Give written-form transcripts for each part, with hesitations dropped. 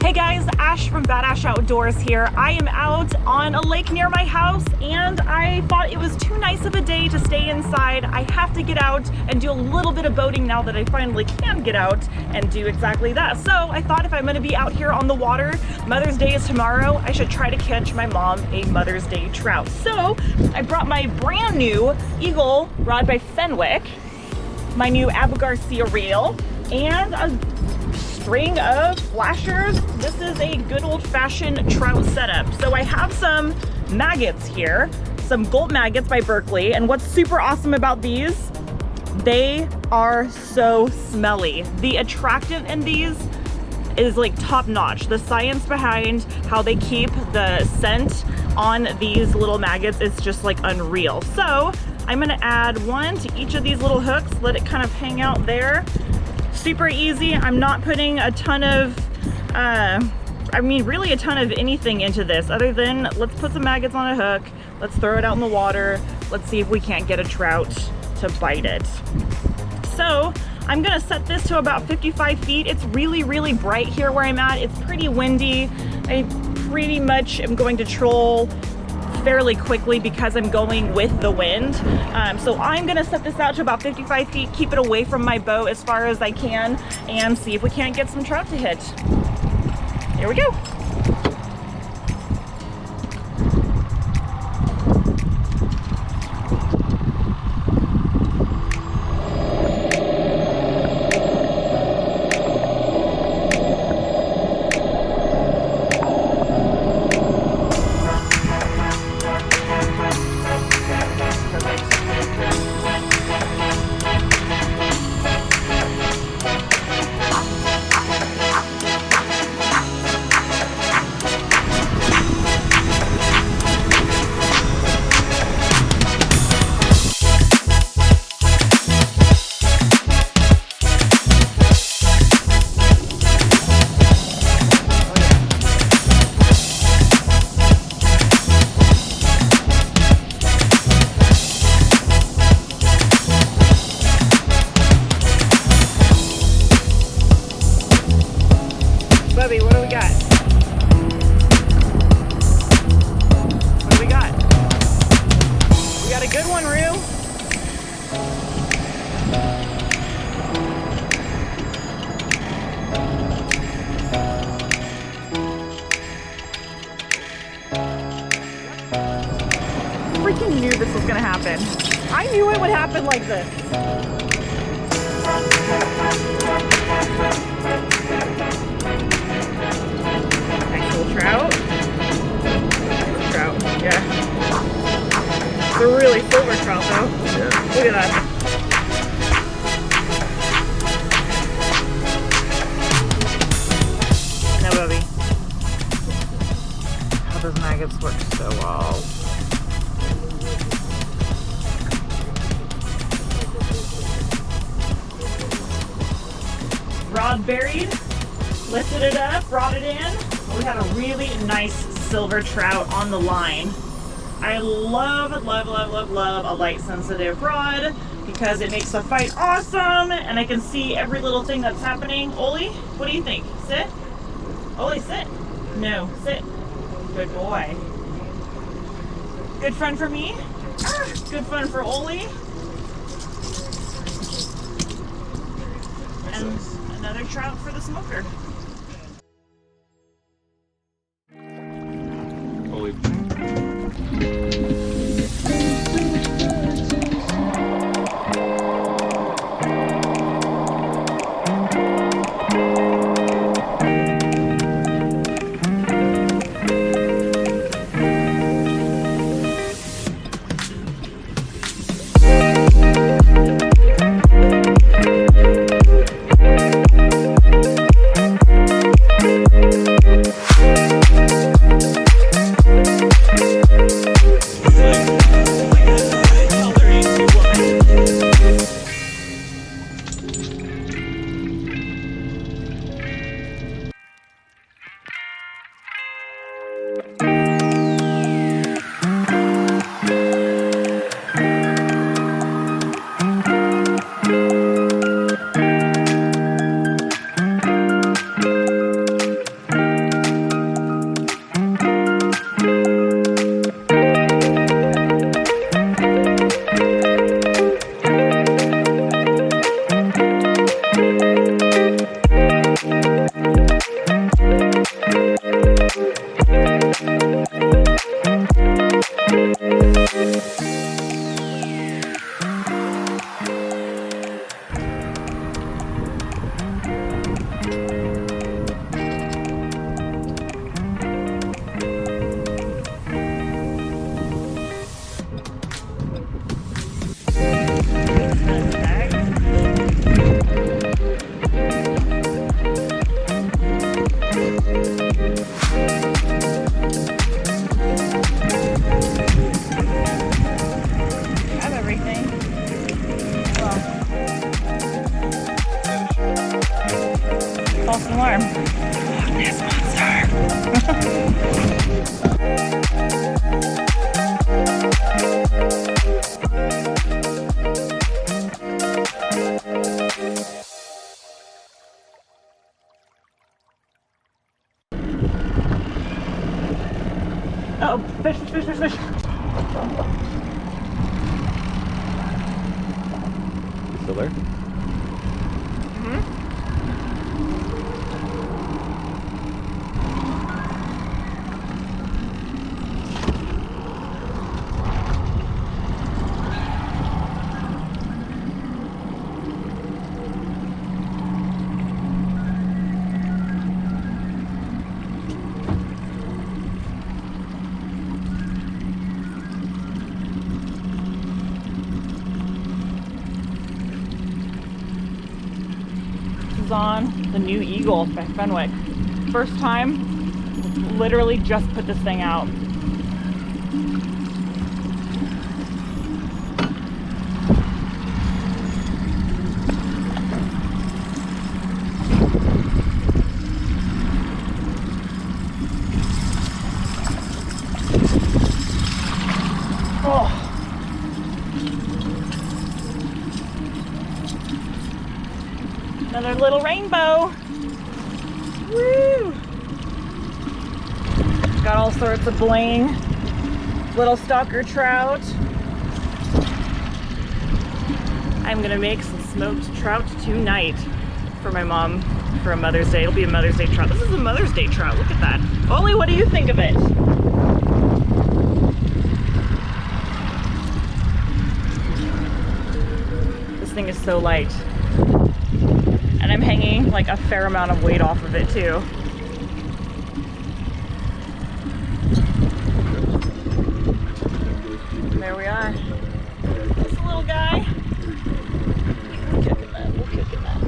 Hey guys, Ash from Badash Outdoors here. I am out on a lake near my house and I thought it was too nice of a day to stay inside. I have to get out and do a little bit of boating now that I finally can get out and do exactly that. So I thought if I'm gonna be out here on the water, Mother's Day is tomorrow, I should try to catch my mom a Mother's Day trout. So I brought my brand new Eagle rod by Fenwick, my new Abu Garcia reel, and a string of flashers. This is a good old-fashioned trout setup. So I have some maggots here, some Gulp maggots by Berkeley, and what's super awesome about these, they are so smelly. The attractant in these is like top-notch. The science behind how they keep the scent on these little maggots is just like unreal. So I'm gonna add one to each of these little hooks, let it kind of hang out there. Super easy. I'm not putting a ton of, really a ton of anything into this other than let's put some maggots on a hook, let's throw it out in the water, let's see if we can't get a trout to bite it. So I'm gonna set this to about 55 feet. It's really, really bright here where I'm at. It's pretty windy. I pretty much am going to troll fairly quickly because I'm going with the wind. So I'm gonna set this out to about 55 feet, keep it away from my boat as far as I can, and see if we can't get some trout to hit. Here we go. Bubby, what do we got? What do we got? We got a good one, Rue. Freaking knew this was gonna happen. I knew it would happen like this. Trout. Trout, yeah. It's a really silver trout though. Yeah. Look at that. No, Bubby. How those maggots work so well. Rod buried, lifted it up, brought it in. We had a really nice silver trout on the line. I love a light sensitive rod because it makes the fight awesome and I can see every little thing that's happening. Oli, what do you think? Sit? Oli, sit. No, sit. Good boy. Good fun for me. Good fun for Oli. And another trout for the smoker. false alarm. Loch Ness Monster. Oh, fish. You still there? On the new Eagle by Fenwick. First time, literally just put this thing out. Oh. Another little rainbow. Woo! Got all sorts of bling. Little stalker trout. I'm gonna make some smoked trout tonight for my mom for a Mother's Day. It'll be a Mother's Day trout. This is a Mother's Day trout. Look at that. Ollie, what do you think of it? This thing is so light. And I'm hanging like a fair amount of weight off of it too. And there we are. This little guy. We'll kick in that.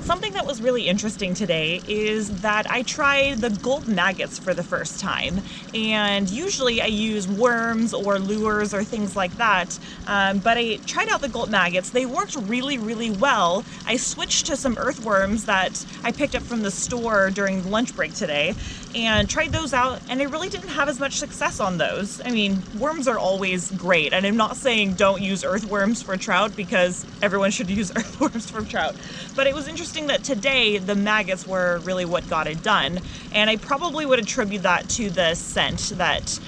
Something that was really interesting today is that I tried the Gulp maggots for the first time. And usually I use worms or lures or things like that. But I tried out the Gulp maggots. They worked really, really well. I switched to some earthworms that I picked up from the store during lunch break today and tried those out, and I really didn't have as much success on those. I mean, worms are always great, and I'm not saying don't use earthworms for trout because everyone should use earthworms for trout. But it was interesting that today the maggots were really what got it done, and I probably would attribute that to the scent that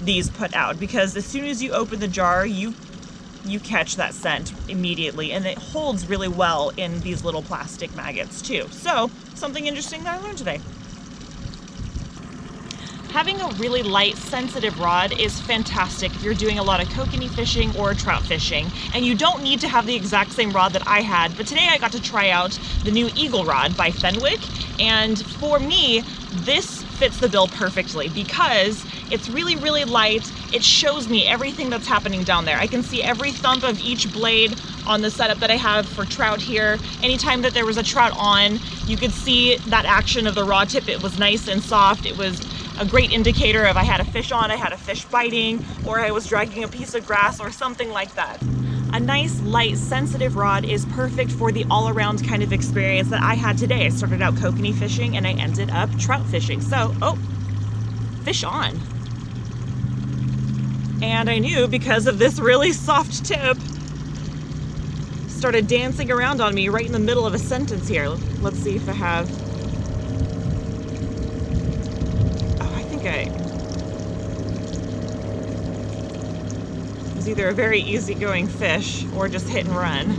these put out, because as soon as you open the jar, you catch that scent immediately, and it holds really well in these little plastic maggots too. So, something interesting that I learned today. Having a really light, sensitive rod is fantastic if you're doing a lot of kokanee fishing or trout fishing, and you don't need to have the exact same rod that I had, but today I got to try out the new Eagle rod by Fenwick, and for me, this fits the bill perfectly because it's really, really light. It shows me everything that's happening down there. I can see every thump of each blade on the setup that I have for trout here. Anytime that there was a trout on, you could see that action of the rod tip. It was nice and soft. It was a great indicator of I had a fish on, I had a fish biting, or I was dragging a piece of grass or something like that. A nice, light, sensitive rod is perfect for the all-around kind of experience that I had today. I started out kokanee fishing and I ended up trout fishing. So, oh, fish on. And I knew because of this really soft tip, started dancing around on me right in the middle of a sentence here. Let's see if I have, it was either a very easygoing fish or just hit and run.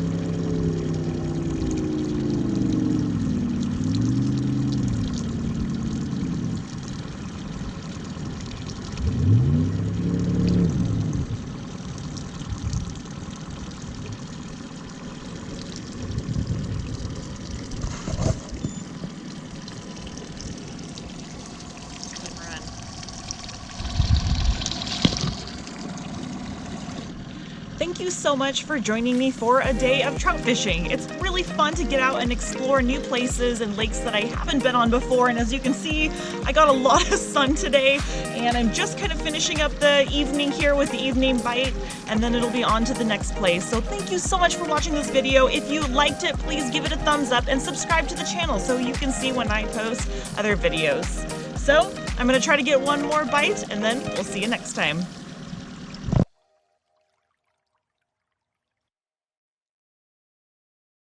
Thank you so much for joining me for a day of trout fishing. It's really really fun to get out and explore new places and lakes that I haven't been on before. And as you can see, I got a lot of sun today, and I'm just kind of finishing up the evening here with the evening bite, and then it'll be on to the next place. So thank you so much for watching this video. If you liked it, please give it a thumbs up and subscribe to the channel so you can see when I post other videos. So I'm gonna try to get one more bite, and then we'll see you next time.